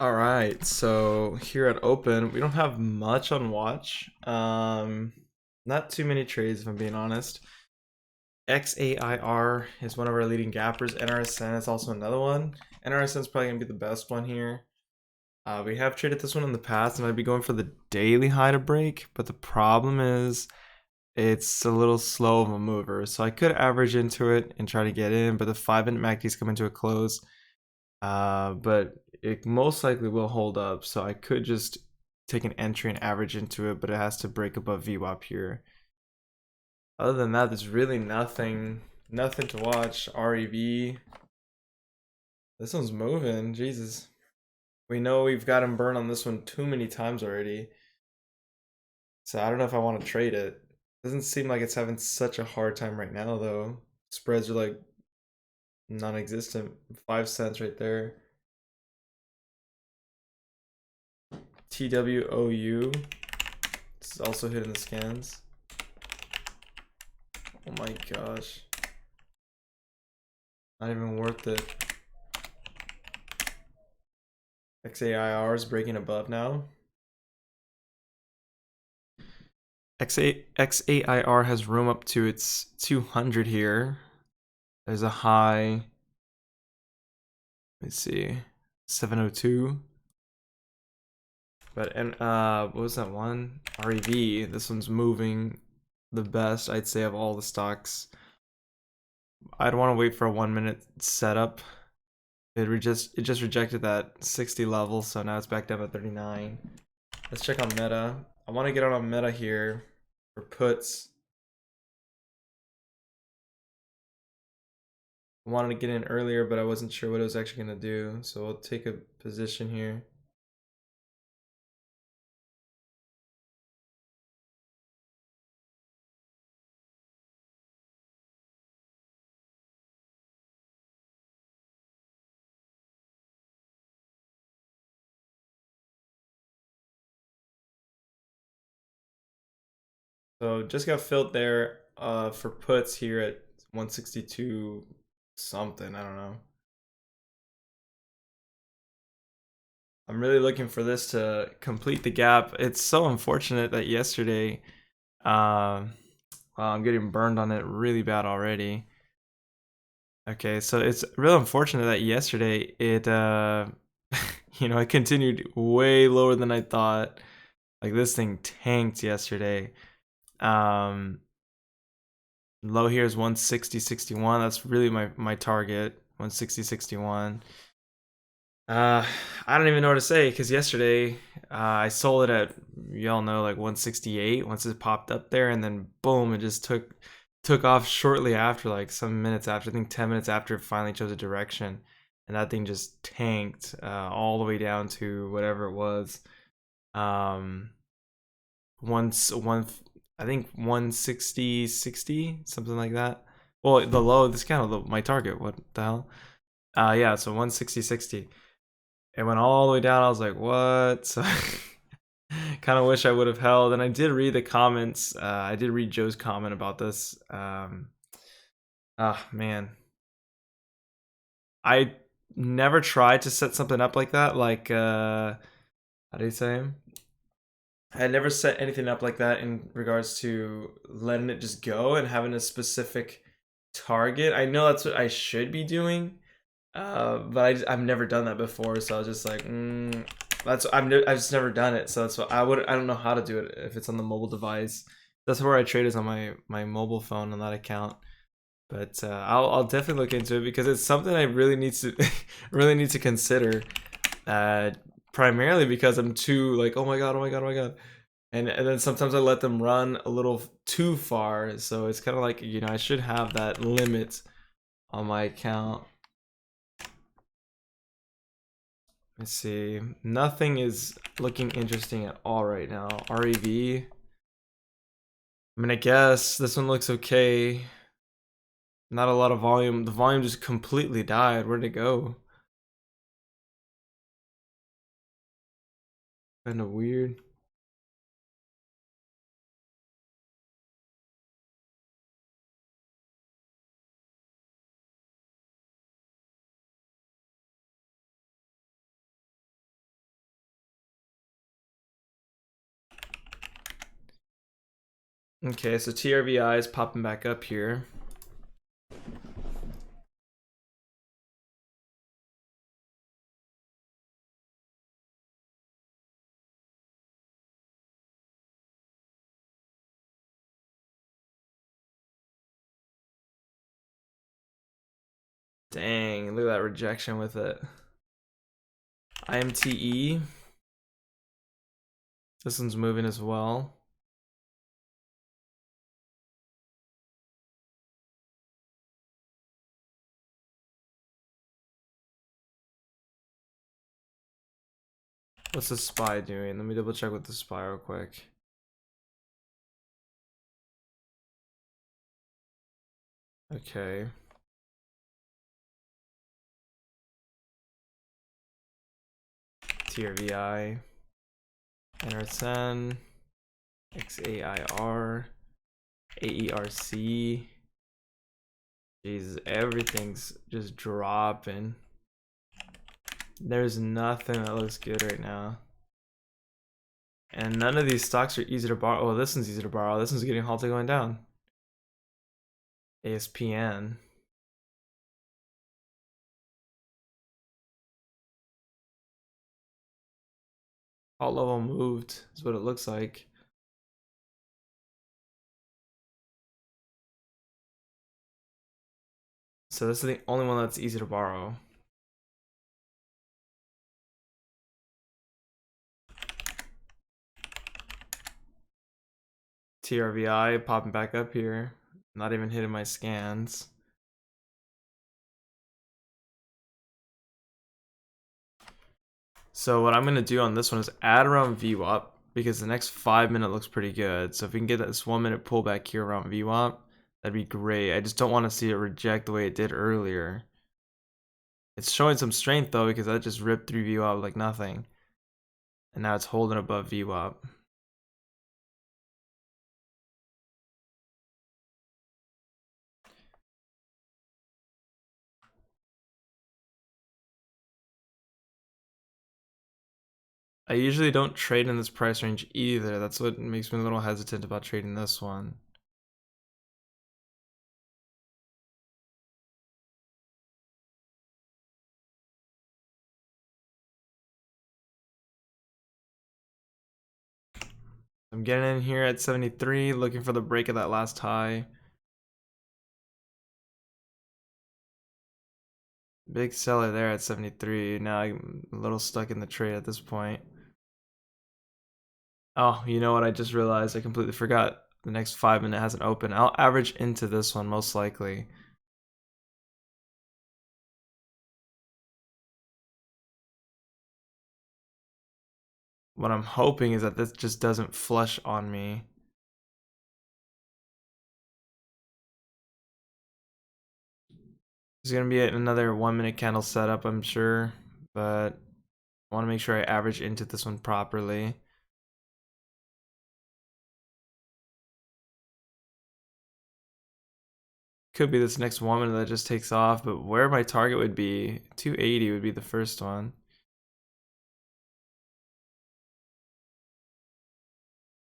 All right, so here at Open, we don't have much on watch. Not too many trades, if I'm being honest. XAIR is one of our leading gappers. NRSN is also another one. NRSN is probably gonna be the best one here. We have traded this one in the past, and I'd be going for the daily high to break, but the problem is it's a little slow of a mover. So I could average into it and try to get in, but the 5-minute MACD's coming to a close. But it most likely will hold up, so I could just take an entry and average into it, but it has to break above VWAP here. Other than that, there's really nothing to watch. REV, this one's moving, Jesus. We know we've got him burned on this one too many times already, so I don't know if I want to trade it. Doesn't seem like it's having such a hard time right now though. Spreads are like non-existent. 5 cents right there. TWOU. This is also hitting the scans. Oh my gosh. Not even worth it. XAIR is breaking above now. XAIR has room up to its 200 here. There's a high. Let's see. 702. But what was that one? REV. This one's moving the best, I'd say, of all the stocks. I'd want to wait for a 1-minute setup. It just rejected that 60 level, so now it's back down to 39. Let's check on meta. I want to get on meta here for puts. I wanted to get in earlier, but I wasn't sure what it was actually going to do, so we'll take a position here. So just got filled there for puts here at 162 something, I don't know. I'm really looking for this to complete the gap. It's so unfortunate that yesterday, well, I'm getting burned on it really bad already. Okay, so it's real unfortunate that yesterday it, it continued way lower than I thought. Like this thing tanked yesterday. Low here is 160.61. That's really my target. 160.61. I don't even know what to say because yesterday I sold it at, y'all know, like 168 once it popped up there, and then boom, it just took off shortly after, like some minutes after. I think 10 minutes after it finally chose a direction, and that thing just tanked all the way down to whatever it was. Once one I think 160.60, something like that. Well, the low, this is kind of my target. What the hell? Yeah, so 160.60. It went all the way down. I was like, what? So kind of wish I would have held. And I did read the comments. I did read Joe's comment about this. Man. I never tried to set something up like that. Like, how do you say? I had never set anything up like that in regards to letting it just go and having a specific target. I know that's what I should be doing, but I've never done that before, so I was just like, I've just never done it, so that's what I don't know how to do it if it's on the mobile device. That's where I trade is on my mobile phone on that account. But I'll definitely look into it because it's something I really need to really need to consider. Uh, Primarily because I'm too like, oh my god, oh my god, oh my god. And then sometimes I let them run a little too far, so it's kind of like, I should have that limit on my account. Let's see. Nothing is looking interesting at all right now. REV. I mean, I guess this one looks okay. Not a lot of volume. The volume just completely died. Where'd it go? Kind of weird. Okay, so TRVI is popping back up here. Dang, look at that rejection with it. IMTE. This one's moving as well. What's the SPY doing? Let me double check with the SPY real quick. Okay. TRVI. NRSN. XAIR. AERC. Jesus, everything's just dropping. There's nothing that looks good right now. And none of these stocks are easy to borrow. Oh, this one's easy to borrow. This one's getting halted going down. ASPN. Alt level moved is what it looks like. So this is the only one that's easy to borrow. TRVI popping back up here. Not even hitting my scans. So what I'm going to do on this one is add around VWAP because the next 5 minute looks pretty good. So if we can get this 1 minute pullback here around VWAP, that'd be great. I just don't want to see it reject the way it did earlier. It's showing some strength though because that just ripped through VWAP like nothing. And now it's holding above VWAP. I usually don't trade in this price range either. That's what makes me a little hesitant about trading this one. I'm getting in here at 73, looking for the break of that last high. Big seller there at 73. Now I'm a little stuck in the trade at this point. Oh, you know what? I just realized I completely forgot. The next 5 minute hasn't opened. I'll average into this one most likely. What I'm hoping is that this just doesn't flush on me. There's gonna be another 1 minute candle setup, I'm sure, but I want to make sure I average into this one properly. Could be this next 1 minute that just takes off, but where my target would be, 280 would be the first one.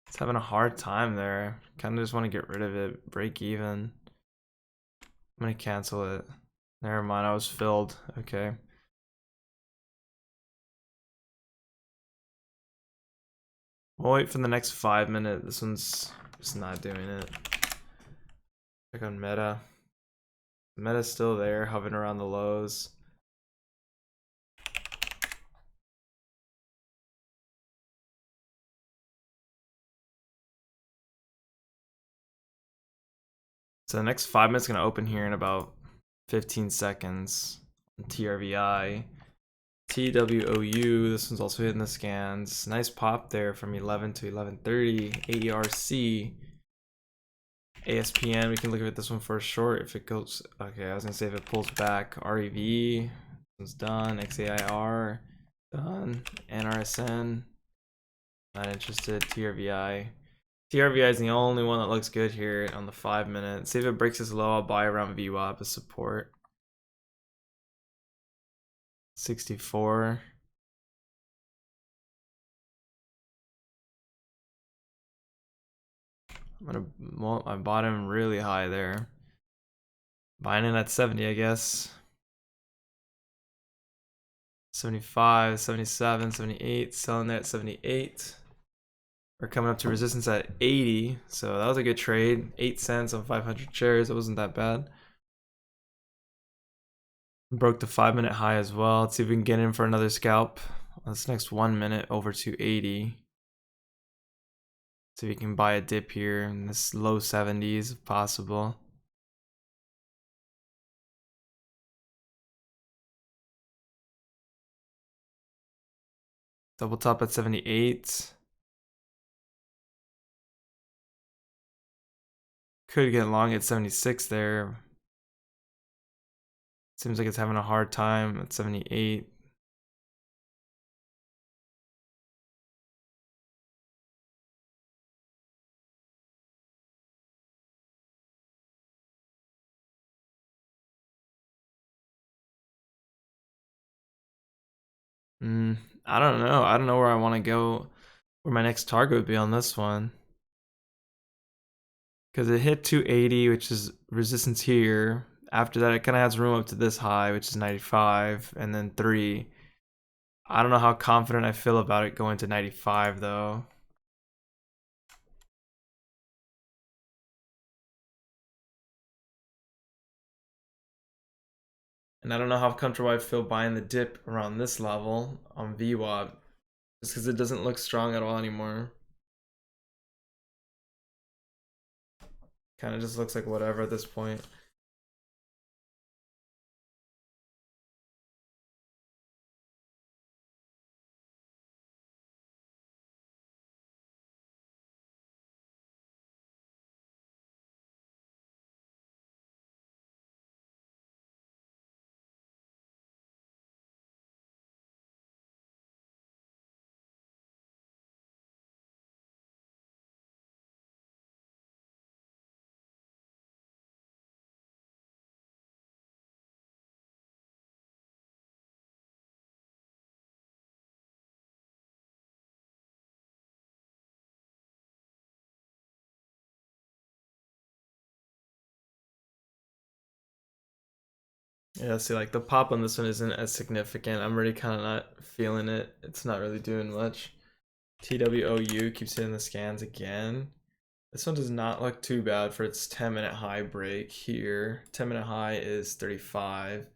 It's having a hard time there. Kind of just want to get rid of it, break even. I'm gonna cancel it. Never mind, I was filled. Okay. We'll wait for the next 5 minutes. This one's just not doing it. Check on Meta. Meta's still there, hovering around the lows. So the next 5 minutes is gonna open here in about 15 seconds. TRVI. TWOU, this one's also hitting the scans. Nice pop there from 11 to 11:30. AERC. ASPN, we can look at this one for a short if it goes. Okay, I was gonna say if it pulls back. REV, this one's done. XAIR, done. NRSN, not interested. TRVI. TRVI is the only one that looks good here on the 5 minute. See if it breaks this low, I'll buy around VWAP as support. 64. Well, I bought him really high there. Buying in at 70, I guess. 75, 77, 78, selling there at 78. We're coming up to resistance at 80, so that was a good trade. 8 cents on 500 shares, it wasn't that bad. Broke the 5-minute high as well. Let's see if we can get in for another scalp. This next 1 minute over to 80. See if we can buy a dip here in this low 70s if possible. Double top at 78. Could get long at 76 there. Seems like it's having a hard time at 78. I don't know. I don't know where I want to go, where my next target would be on this one. Because it hit 280, which is resistance here. After that, it kind of has room up to this high, which is 95, and then 3. I don't know how confident I feel about it going to 95, though. And I don't know how comfortable I feel buying the dip around this level on VWAP, just because it doesn't look strong at all anymore. Kind of just looks like whatever at this point. Yeah, see, like the pop on this one isn't as significant. I'm already kind of not feeling it. It's not really doing much. TWOU keeps hitting the scans again. This one does not look too bad for its 10-minute high break here. 10-minute high is 35.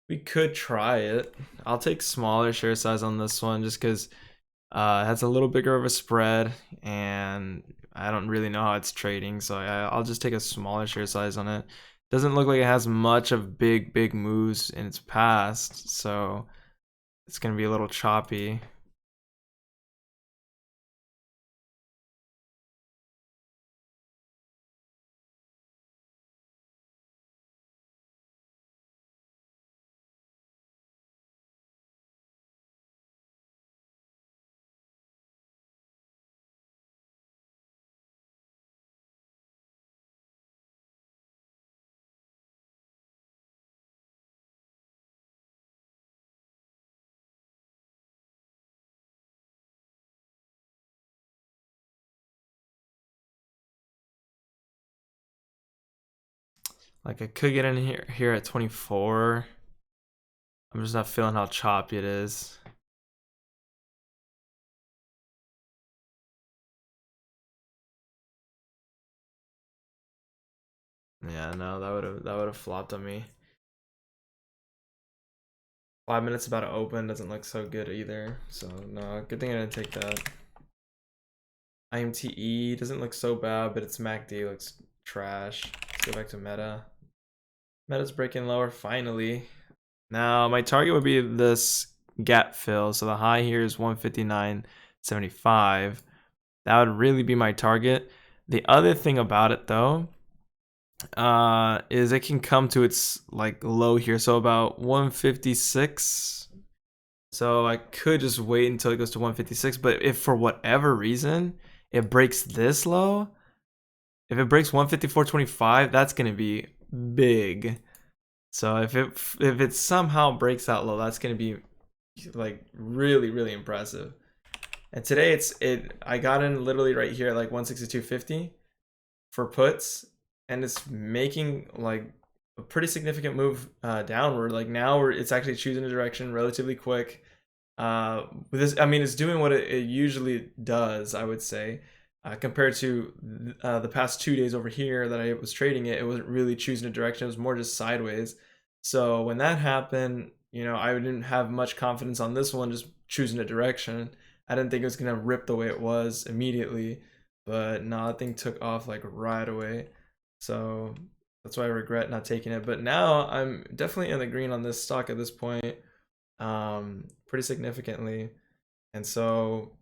We could try it. I'll take smaller share size on this one just because it has a little bigger of a spread and I don't really know how it's trading, so I'll just take a smaller share size on it. Doesn't look like it has much of big moves in its past, so it's gonna be a little choppy. Like I could get in here at 24. I'm just not feeling how choppy it is. Yeah, no, that would have flopped on me. 5 minutes about to open doesn't look so good either. So no, good thing I didn't take that. IMTE doesn't look so bad, but its MACD looks trash. Let's go back to Meta. Meta's breaking lower finally. Now my target would be this gap fill. So the high here is 159.75. That would really be my target. The other thing about it though, is it can come to its like low here, so about 156. So I could just wait until it goes to 156, but if for whatever reason it breaks this low, if it breaks 154.25, that's gonna be big. So if it somehow breaks that low, that's gonna be like really impressive. And today I got in literally right here at like 162.50. for puts, and it's making like a pretty significant move downward. Like now it's actually choosing a direction relatively quick. With this, I mean, it's doing what it usually does, I would say, compared to the past 2 days over here that I was trading it. It wasn't really choosing a direction; it was more just sideways. So when that happened, I didn't have much confidence on this one just choosing a direction. I didn't think it was gonna rip the way it was immediately, but no, that thing took off like right away. So that's why I regret not taking it. But now I'm definitely in the green on this stock at this point, pretty significantly. And so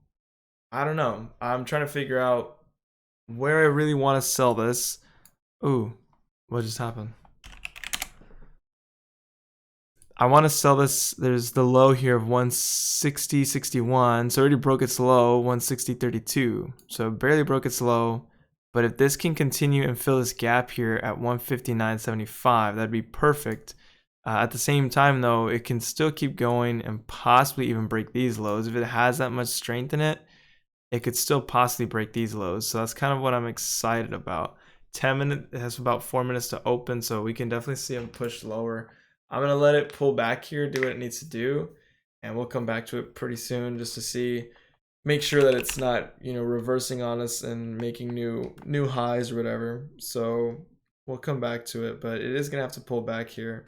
I don't know. I'm trying to figure out where I really want to sell this. Ooh, what just happened? I want to sell this. There's the low here of 160.61. So it already broke its low, 160.32. So it barely broke its low. But if this can continue and fill this gap here at 159.75, that'd be perfect. At the same time, though, it can still keep going and possibly even break these lows. If it has that much strength in it, it could still possibly break these lows. So that's kind of what I'm excited about. 10 minutes, it has about 4 minutes to open, so we can definitely see them push lower. I'm going to let it pull back here, do what it needs to do, and we'll come back to it pretty soon just to see, make sure that it's not, reversing on us and making new highs or whatever. So we'll come back to it, but it is going to have to pull back here.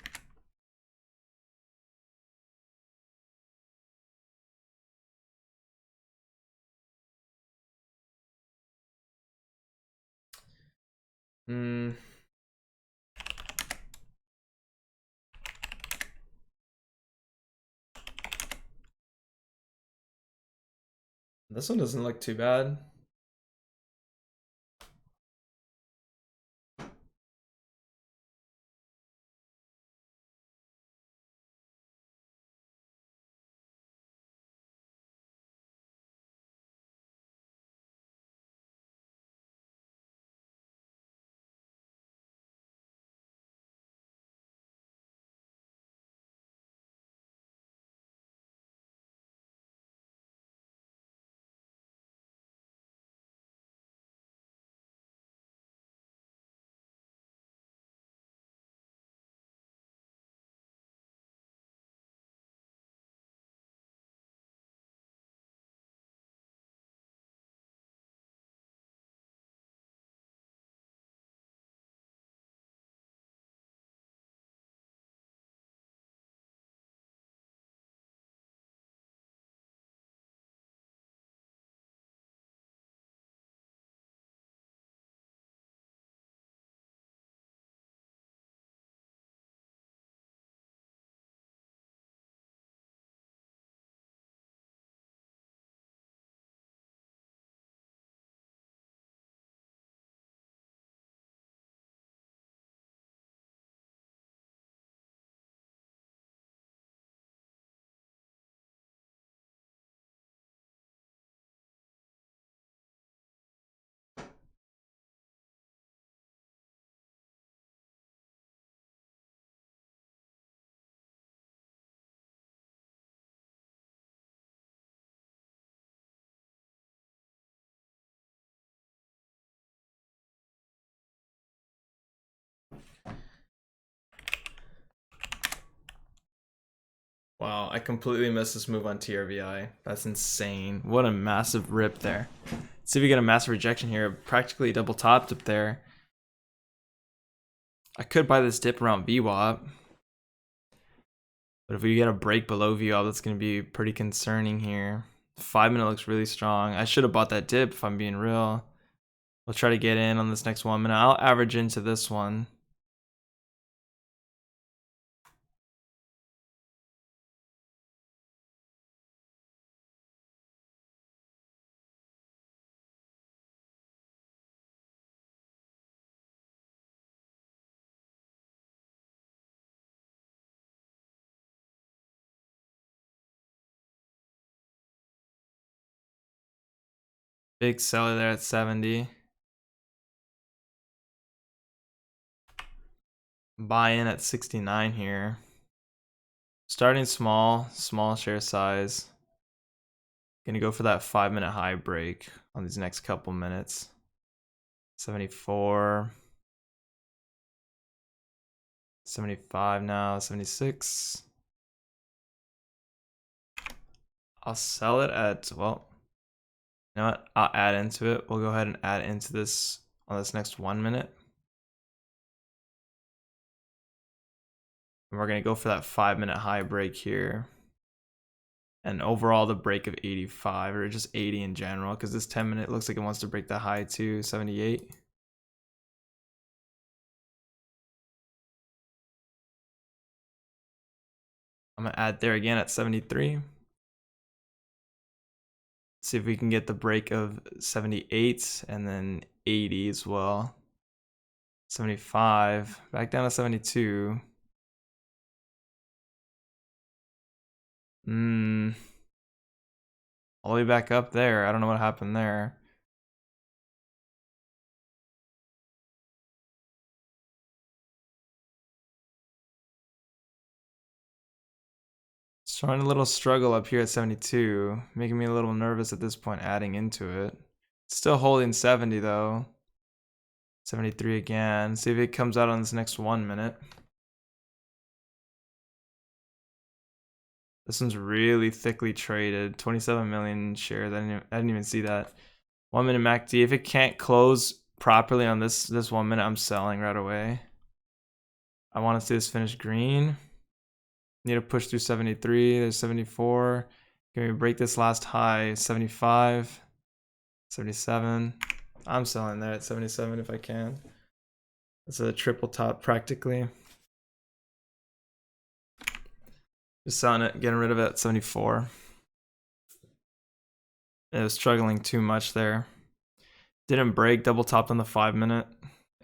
This one doesn't look too bad. Wow, I completely missed this move on TRVI. That's insane. What a massive rip there. Let's see if we get a massive rejection here. Practically double topped up there. I could buy this dip around VWAP. But if we get a break below VWAP, that's going to be pretty concerning here. 5 minute looks really strong. I should have bought that dip if I'm being real. We'll try to get in on this next 1 minute. I'll average into this one. Big seller there at 70. Buy in at 69 here. Starting small share size. Gonna go for that 5 minute high break on these next couple minutes. 74, 75 now, 76. I'll sell it at, well, you know what? I'll add into it. We'll go ahead and add into this on this next 1 minute. And we're going to go for that 5-minute high break here. And overall, the break of 85, or just 80 in general, because this 10-minute looks like it wants to break the high to 78. I'm going to add there again at 73. See if we can get the break of 78 and then 80 as well. 75, back down to 72. All the way back up there. I don't know what happened there. Showing a little struggle up here at 72, making me a little nervous at this point adding into it. Still holding 70 though. 73 again. See if it comes out on this next 1 minute. This one's really thickly traded. 27 million shares. I didn't even see that. 1 minute MACD. If it can't close properly on this 1 minute, I'm selling right away. I want to see this finish green. Need to push through 73. There's 74. Can we break this last high? 75. 77. I'm selling there at 77 if I can. It's a triple top practically. Just selling it, getting rid of it at 74. It was struggling too much there. Didn't break, double topped on the 5 minute.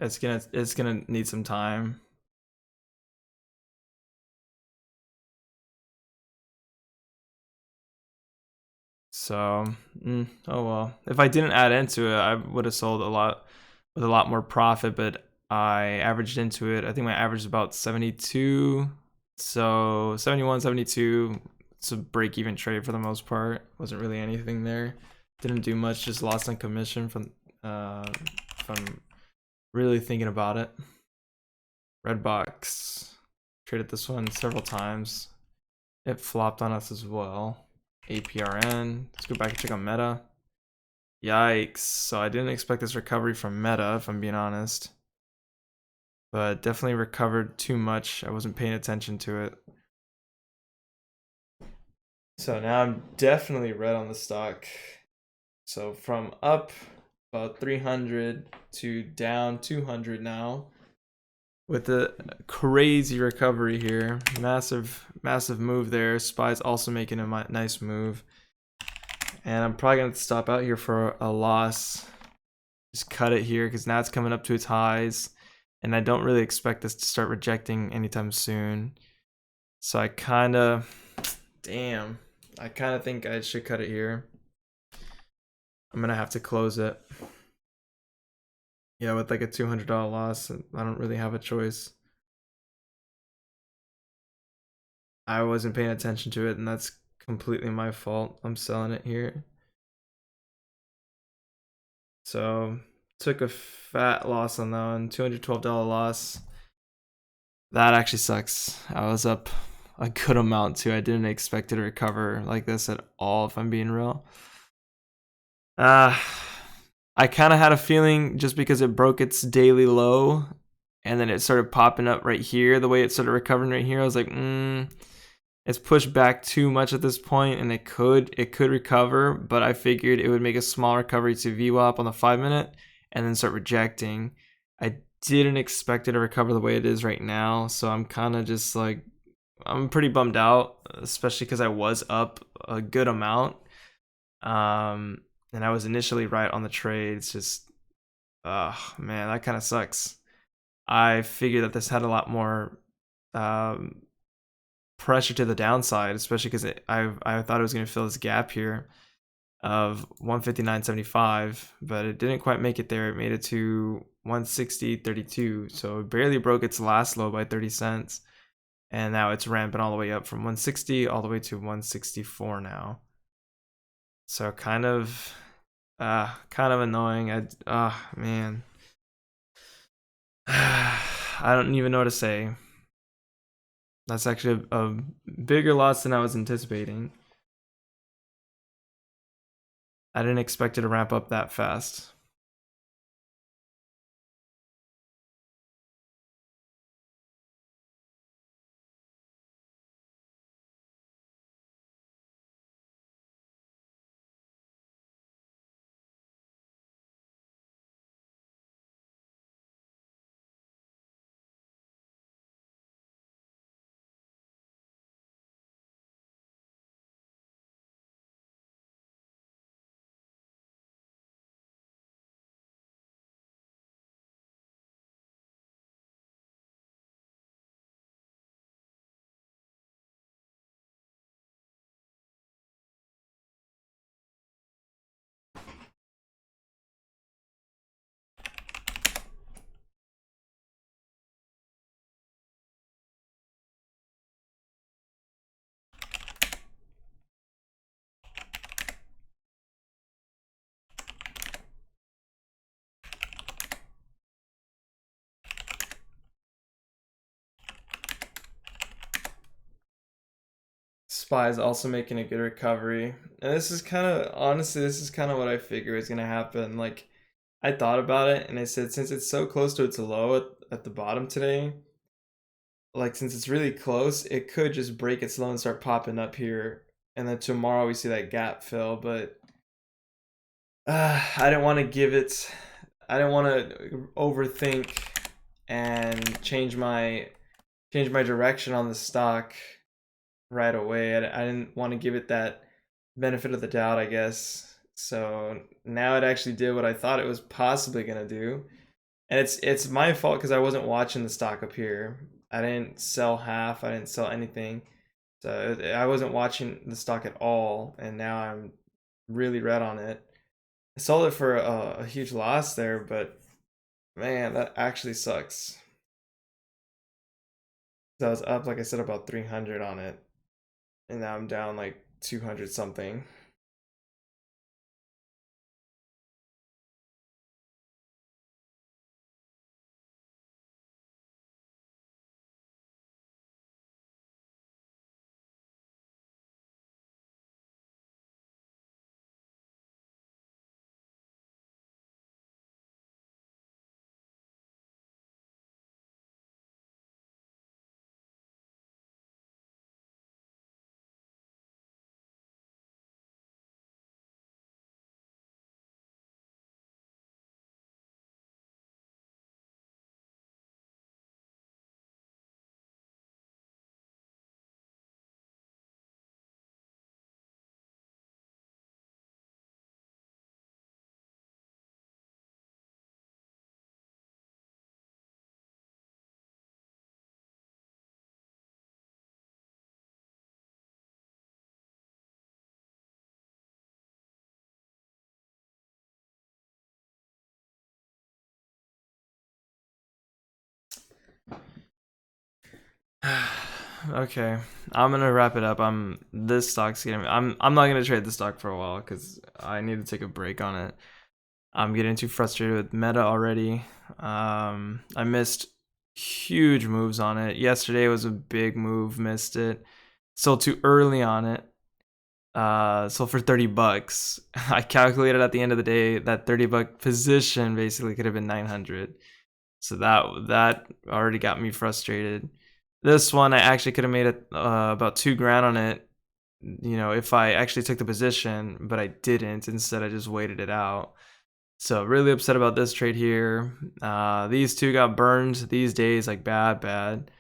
It's gonna need some time. So, oh well. If I didn't add into it, I would have sold a lot with a lot more profit, but I averaged into it. I think my average is about 72. So 71, 72. It's a break-even trade for the most part. Wasn't really anything there. Didn't do much, just lost on commission from really thinking about it. Red box. Traded this one several times. It flopped on us as well. APRN. Let's go back and check on Meta. Yikes. So I didn't expect this recovery from Meta, if I'm being honest. But definitely recovered too much. I wasn't paying attention to it. So now I'm definitely red on the stock. So from up about 300 to down 200 now. With a crazy recovery here. Massive move there. SPY's also making a nice move. And I'm probably going to stop out here for a loss. Just cut it here because now it's coming up to its highs. And I don't really expect this to start rejecting anytime soon. So I kind of think I should cut it here. I'm going to have to close it. Yeah, with like a $200 loss, I don't really have a choice. I wasn't paying attention to it, and that's completely my fault. I'm selling it here. So, took a fat loss on that one, $212 loss. That actually sucks. I was up a good amount too. I didn't expect it to recover like this at all, if I'm being real. I kind of had a feeling just because it broke its daily low and then it started popping up right here, the way it started recovering right here, I was like, it's pushed back too much at this point and it could recover, but I figured it would make a small recovery to VWAP on the 5 minute and then start rejecting. I didn't expect it to recover the way it is right now, so I'm kind of just like, I'm pretty bummed out, especially because I was up a good amount. And I was initially right on the trade. It's just, man, that kind of sucks. I figured that this had a lot more pressure to the downside, especially because I thought it was going to fill this gap here of 159.75, but it didn't quite make it there. It made it to 160.32, so it barely broke its last low by 30 cents. And now it's ramping all the way up from 160 all the way to 164 now. So kind of annoying. Man, I don't even know what to say. That's actually a bigger loss than I was anticipating. I didn't expect it to ramp up that fast. SPY is also making a good recovery. And this is kind of, honestly, this is kind of what I figure is going to happen. Like, I thought about it and I said, since it's so close to its low at the bottom today, like, since it's really close, it could just break its low and start popping up here. And then tomorrow we see that gap fill. But I didn't want to give it, I didn't want to overthink and change my direction on the stock right away. I didn't want to give it that benefit of the doubt, I guess. So now it actually did what I thought it was possibly gonna do, and it's my fault because I wasn't watching the stock up here. I didn't sell half. I didn't sell anything. So I wasn't watching the stock at all, and now I'm really red on it. I sold it for a huge loss there, but man, that actually sucks. So I was up, like I said, about 300 on it, and now I'm down like 200 something. Okay, I'm gonna wrap it up. This stock's getting. I'm not gonna trade the stock for a while because I need to take a break on it. I'm getting too frustrated with Meta already. I missed huge moves on it. Yesterday was a big move. Missed it. Sold too early on it. Sold for $30. I calculated at the end of the day that $30 position basically could have been 900. So that already got me frustrated. This one I actually could have made it about 2 grand on it, you know, if I actually took the position, but I didn't. Instead, I just waited it out. So really upset about this trade here. These two got burned these days, like bad.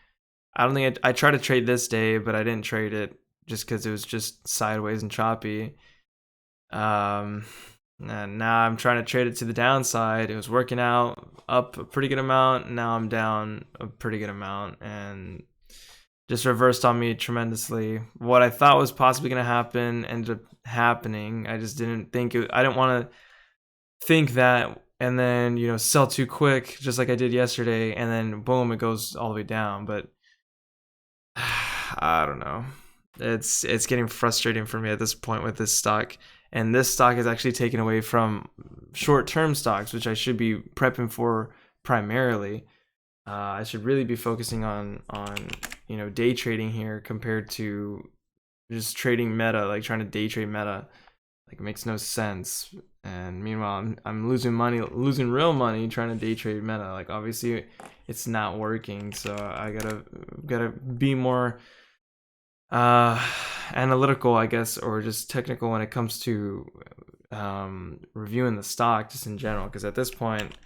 I don't think I tried to trade this day, but I didn't trade it just because it was just sideways and choppy. Um, and now I'm trying to trade it to the downside. It was working out up a pretty good amount. Now I'm down a pretty good amount and just reversed on me tremendously. What I thought was possibly going to happen ended up happening. I just didn't think it, I didn't want to think that and then, you know, sell too quick just like I did yesterday and then boom, it goes all the way down. But I don't know. It's getting frustrating for me at this point with this stock. And this stock is actually taken away from short-term stocks, which I should be prepping for primarily. I should really be focusing on day trading here compared to just trading meta, like trying to day trade meta. Like, it makes no sense. And meanwhile, I'm losing money, losing real money trying to day trade meta. Like, obviously it's not working, so I gotta be more analytical, I guess, or just technical when it comes to reviewing the stock just in general, because at this point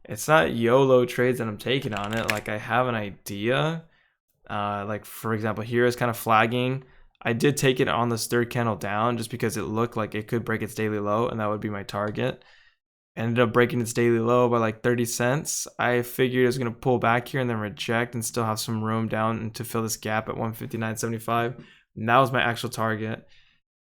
it's not YOLO trades that I'm taking on it. Like, I have an idea. Like, for example, here is kind of flagging. I did take it on this third candle down just because it looked like it could break its daily low, and that would be my target. Ended up breaking its daily low by like 30 cents. I figured it was going to pull back here and then reject and still have some room down to fill this gap at 159.75. And that was my actual target.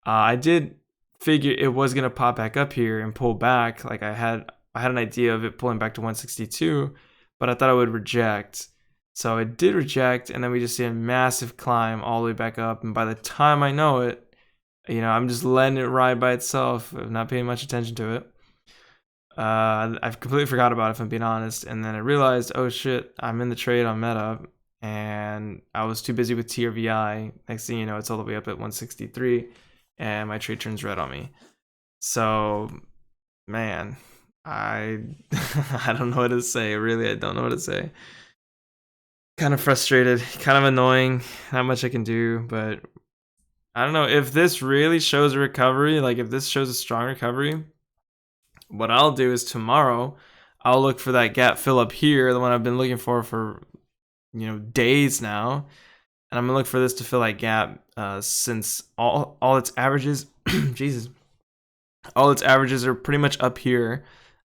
I did figure it was going to pop back up here and pull back. Like, I had an idea of it pulling back to 162, but I thought I would reject. So it did reject, and then we just see a massive climb all the way back up. And by the time I know it, I'm just letting it ride by itself, not paying much attention to it. I've completely forgot about it, if I'm being honest. And then I realized, oh shit, I'm in the trade on Meta, and I was too busy with TRVI. Next thing you know, it's all the way up at 163, and my trade turns red on me. So, man, I I don't know what to say. Really, I don't know what to say. Kind of frustrated, kind of annoying, not much I can do, but I don't know if this really shows a recovery. Like, if this shows a strong recovery, what I'll do is tomorrow I'll look for that gap fill up here, the one I've been looking for days now, and I'm gonna look for this to fill that gap, since all its averages Jesus, all its averages are pretty much up here,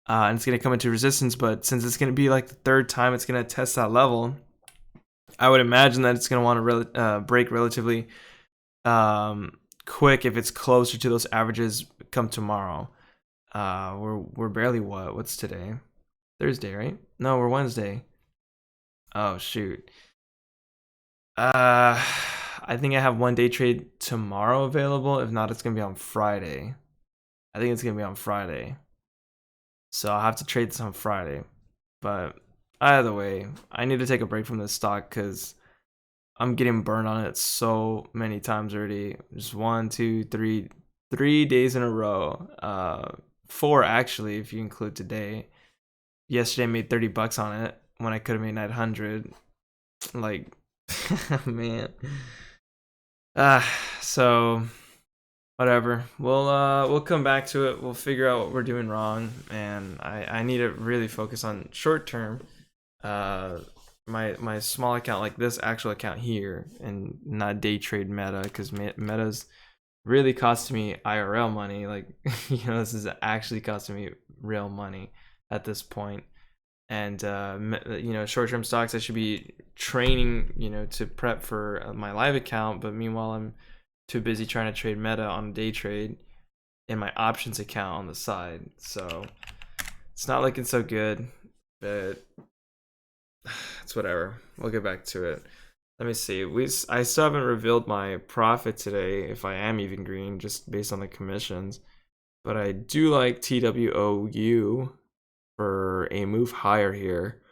and it's gonna come into resistance. But since it's gonna be like the third time it's gonna test that level, I would imagine that it's going to want to break relatively quick if it's closer to those averages come tomorrow. We're barely what's today? Thursday, right? No, we're Wednesday. Oh shoot. I think I have one day trade tomorrow available. If not, it's gonna be on Friday. I think it's gonna be on Friday. So I'll have to trade this on Friday. But either way, I need to take a break from this stock because I'm getting burned on it so many times already. Just 1, 2, 3 days in a row. 4 actually, if you include today. Yesterday I made $30 on it when I could have made 900. Like, man. So whatever. We'll come back to it. We'll figure out what we're doing wrong, and I need to really focus on short term. My small account, like this actual account here, and not day trade meta, because meta's really costing me IRL money. Like, this is actually costing me real money at this point. And short-term stocks I should be training to prep for my live account, but meanwhile I'm too busy trying to trade meta on day trade in my options account on the side. So it's not looking so good, but it's whatever. We'll get back to it. Let me see. I still haven't revealed my profit today, if I am even green, just based on the commissions. But I do like TWOU for a move higher here.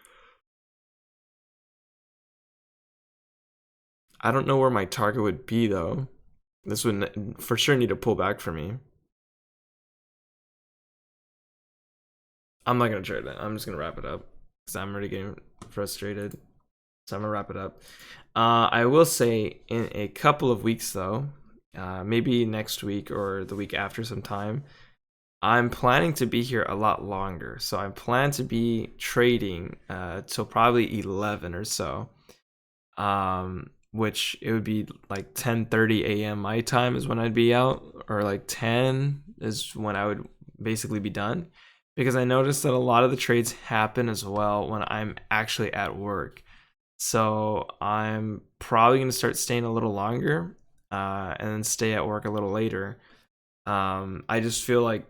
I don't know where my target would be though. This would for sure need to pull back for me. I'm not gonna trade it. I'm just gonna wrap it up because I'm already getting frustrated. So I'm gonna wrap it up. I will say in a couple of weeks though, maybe next week or the week after sometime, I'm planning to be here a lot longer. So I plan to be trading till probably 11 or so. Which it would be like 10:30 a.m. my time is when I'd be out, or like 10 is when I would basically be done, because I noticed that a lot of the trades happen as well when I'm actually at work. So I'm probably going to start staying a little longer and then stay at work a little later. I just feel like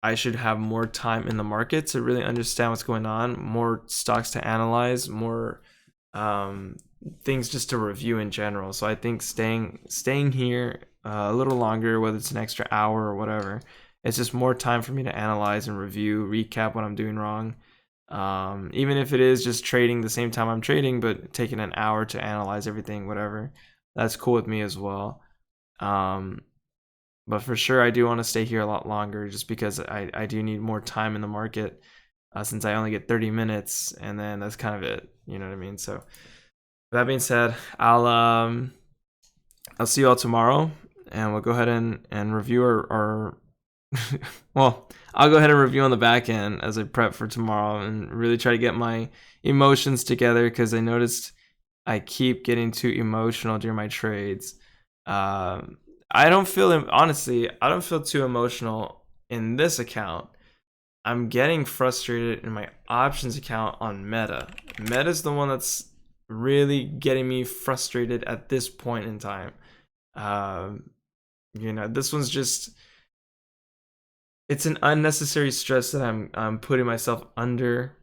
I should have more time in the market to really understand what's going on, more stocks to analyze, more things just to review in general. So I think staying here a little longer, whether it's an extra hour or whatever, it's just more time for me to analyze and review, recap what I'm doing wrong. Even if it is just trading the same time I'm trading, but taking an hour to analyze everything, whatever, that's cool with me as well. But for sure, I do want to stay here a lot longer just because I do need more time in the market, since I only get 30 minutes, and then that's kind of it. You know what I mean? So that being said, I'll see you all tomorrow, and we'll go ahead and review our well, I'll go ahead and review on the back end as I prep for tomorrow and really try to get my emotions together, because I noticed I keep getting too emotional during my trades. I don't feel, honestly, I don't feel too emotional in this account. I'm getting frustrated in my options account on Meta. Meta's the one that's really getting me frustrated at this point in time. This one's just, it's an unnecessary stress that I'm putting myself under.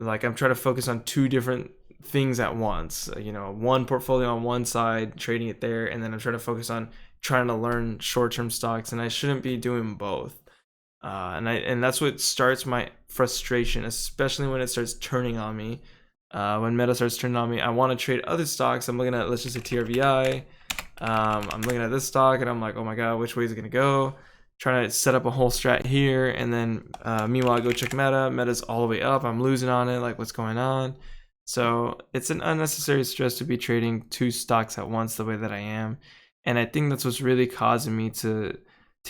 Like, I'm trying to focus on two different things at once. One portfolio on one side, trading it there, and then I'm trying to focus on trying to learn short-term stocks, and I shouldn't be doing both. And that's what starts my frustration, especially when it starts turning on me. When Meta starts turning on me, I want to trade other stocks. I'm looking at, let's just say, TRVI. I'm looking at this stock, and I'm like, oh my god, which way is it gonna go? Trying to set up a whole strat here, and then meanwhile I go check Meta. Meta's all the way up. I'm losing on it. Like, what's going on? So it's an unnecessary stress to be trading two stocks at once the way that I am, and I think that's what's really causing me to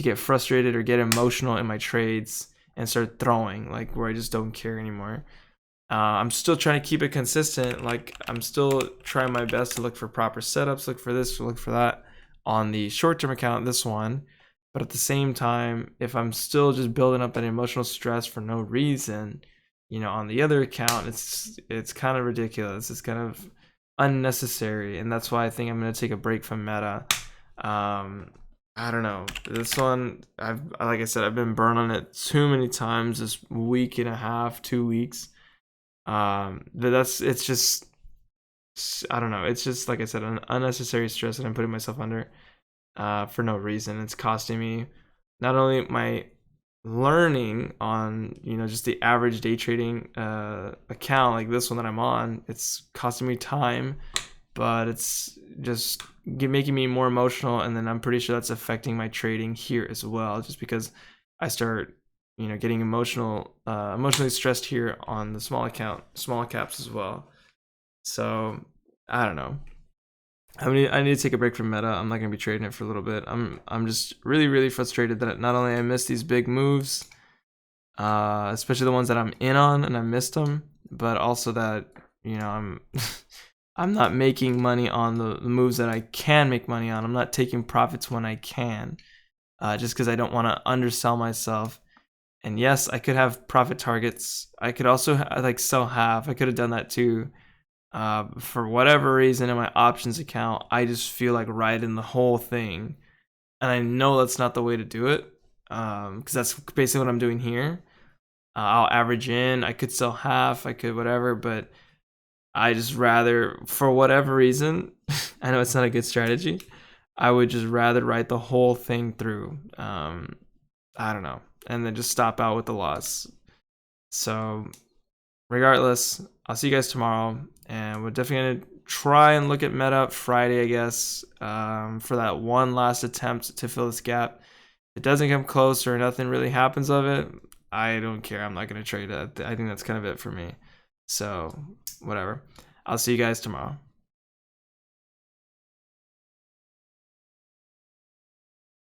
get frustrated or get emotional in my trades and start throwing, like, where I just don't care anymore. I'm still trying to keep it consistent. Like, I'm still trying my best to look for proper setups, look for this, look for that on the short-term account, this one. But at the same time, if I'm still just building up that emotional stress for no reason, on the other account, it's kind of ridiculous. It's kind of unnecessary, and that's why I think I'm gonna take a break from Meta. I don't know. This one, like I said, I've been burned on it too many times this week and a half, 2 weeks. But it's just, I don't know. It's just, like I said, an unnecessary stress that I'm putting myself under, for no reason. It's costing me not only my learning on, just the average day trading account like this one that I'm on. It's costing me time, but it's just making me more emotional, and then I'm pretty sure that's affecting my trading here as well, just because I start getting emotionally stressed here on the small caps as well. So I don't know. I need to take a break from Meta. I'm not gonna be trading it for a little bit. I'm just really, really frustrated that not only I missed these big moves, especially the ones that I'm in on and I missed them, but also that I'm I'm not making money on the moves that I can make money on. I'm not taking profits when I can, just because I don't want to undersell myself. And yes, I could have profit targets. I could also sell half. I could have done that too. For whatever reason, in my options account, I just feel like riding the whole thing, and I know that's not the way to do it, because that's basically what I'm doing here. I'll average in. I could sell half. I could whatever, but I just rather, for whatever reason, I know it's not a good strategy, I would just rather ride the whole thing through. I don't know, and then just stop out with the loss. So regardless, I'll see you guys tomorrow, and we're definitely gonna try and look at Meta Friday, I guess, for that one last attempt to fill this gap. If it doesn't come close or nothing really happens of it, I don't care. I'm not gonna trade it. I think that's kind of it for me. So whatever. I'll see you guys tomorrow.